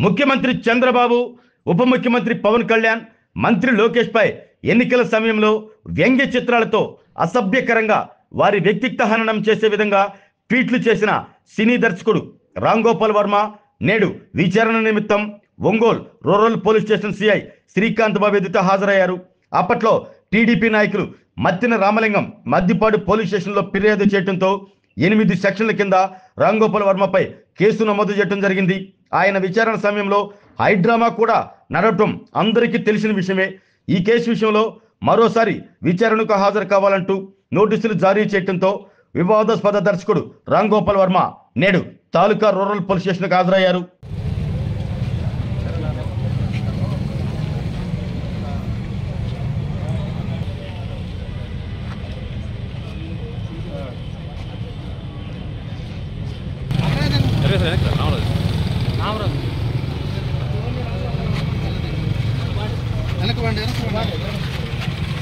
ముఖ్యమంత్రి చంద్రబాబు, ఉప ముఖ్యమంత్రి పవన్ కళ్యాణ్, మంత్రి లోకేష్ పై ఎన్నికల సమయంలో వ్యంగ్య చిత్రాలతో అసభ్యకరంగా వారి వ్యక్తిత్వ హననం చేసే విధంగా ట్వీట్లు చేసిన సినీ దర్శకుడు రామ్ గోపాల్ వర్మ నేడు విచారణ నిమిత్తం Ongole rural police station CI Srikanth Babu ఎదుట హాజరయ్యారు. అప్పట్లో టీడీపీ నాయకులు మత్తిన రామలింగం మద్దిపాడు పోలీస్ స్టేషన్లో ఫిర్యాదు చేయడంతో 8 సెక్షన్ల కింద రామ్ గోపాల్ వర్మపై కేసు నమోదు చేయడం జరిగింది. ఆయన విచారణ సమయంలో హైడ్రామా కూడా నడవటం అందరికీ తెలిసిన విషయమే. ఈ కేసు విషయంలో మరోసారి విచారణకు హాజరు కావాలంటూ నోటీసులు జారీ చేయడంతో వివాదాస్పద దర్శకుడు రామ్ గోపాల్ వర్మ నేడు తాలూకా రూరల్ పోలీస్ స్టేషన్కు హాజరయ్యారు.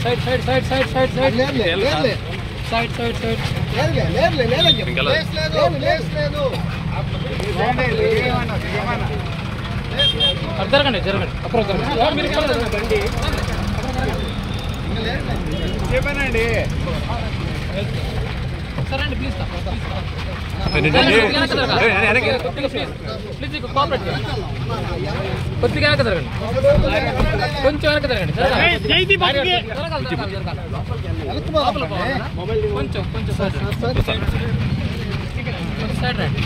Side side side side side side side side side జరగండి జరగండి అప్పుడు చెప్పానండి సరే అండి ప్లీజ్ ప్లీజ్ కోఆపరేట్ కొద్దిగా వెనక జరగండి, కొంచెం వెనక జరగండి, కొంచెం కొంచెం సైడ్ రండి.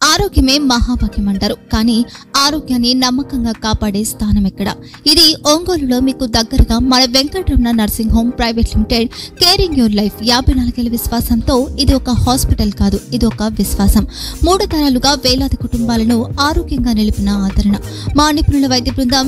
ఆరోగ్యమే మహాభాగ్యం అంటారు, కానీ ఆరోగ్యాన్ని నమ్మకంగా కాపాడే స్థానం ఎక్కడ? ఇది ఒంగోలులో మీకు దగ్గరగా మన Venkataramana nursing home private limited. Caring your life 54 ఏళ్ల విశ్వాసంతో ఇది ఒక హాస్పిటల్ కాదు, ఇది ఒక విశ్వాసం. 3 తరాలుగా వేలాది కుటుంబాలను ఆరోగ్యంగా నిలిపిన ఆదరణ. మా నిపుణుల వైద్య బృందం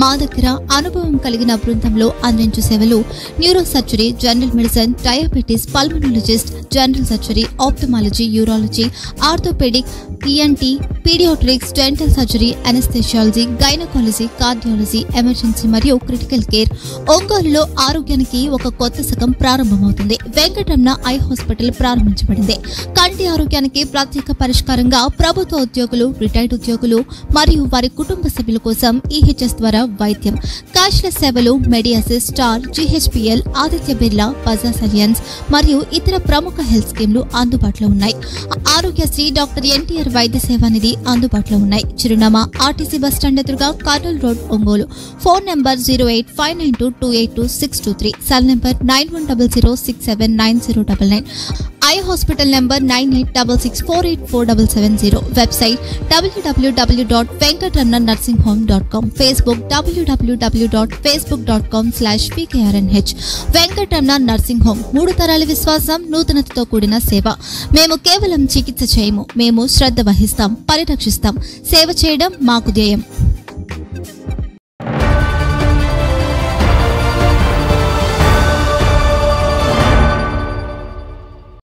మా దగ్గర అనుభవం కలిగిన బృందంలో అందించే సేవలు neuro surgery, general medicine, diabetes, pulmonologist, general surgery, ophthalmology, urology, orthopaedic, ENT, paediatrics, dental surgery, anaesthesiology, gynaecology, cardiology, emergency మరియు క్రిటికల్ కేర్. ఒంగోలులో ఆరోగ్యానికి ఒక కొత్త శకం ప్రారంభమవుతుంది. వెంకటరమణ ఐ హాస్పిటల్ ప్రారంభించబడింది. కంటి ఆరోగ్యానికి ప్రత్యేక పరిష్కారంగా ప్రభుత్వ ఉద్యోగులు, రిటైర్డ్ ఉద్యోగులు మరియు వారి కుటుంబ సభ్యుల కోసం ఈహెచ్ఎస్ ద్వారా వైద్యం, క్యాష్లెస్ సేవలు, మెడియాసిస్, స్టార్, జీహెచ్పీఎల్, ఆదిత్య బిర్లా, బజాజ్ అలియన్స్ మరియు ఇతర ప్రముఖ హెల్త్ స్కీమ్లు అందుబాటులో ఉన్నాయి. ఆరోగ్యశ్రీ, డాక్టర్ ఎన్టీఆర్ వైద్య సేవా నిధి అందుబాటులో ఉన్నాయి. చిరునామా ఆర్టీసీ బస్టాండ్ ఎదురుగా, Kurnool road, Ongole. Phone number 08592282623, cell number 9100679099, eye hospital number 9866484770, website www.venkatramanarsinghome.com, Facebook www.facebook.com/pkrnh. Venkataramana nursing home 3 తరాల విశ్వాసం, నూతనతతో కూడిన సేవ. మేము కేవలం చికిత్స చేయము, మేము శ్రద్ధ వహిస్తాం, పరిరక్షిస్తాం. సేవ చేయడం మాకు ధ్యేయం.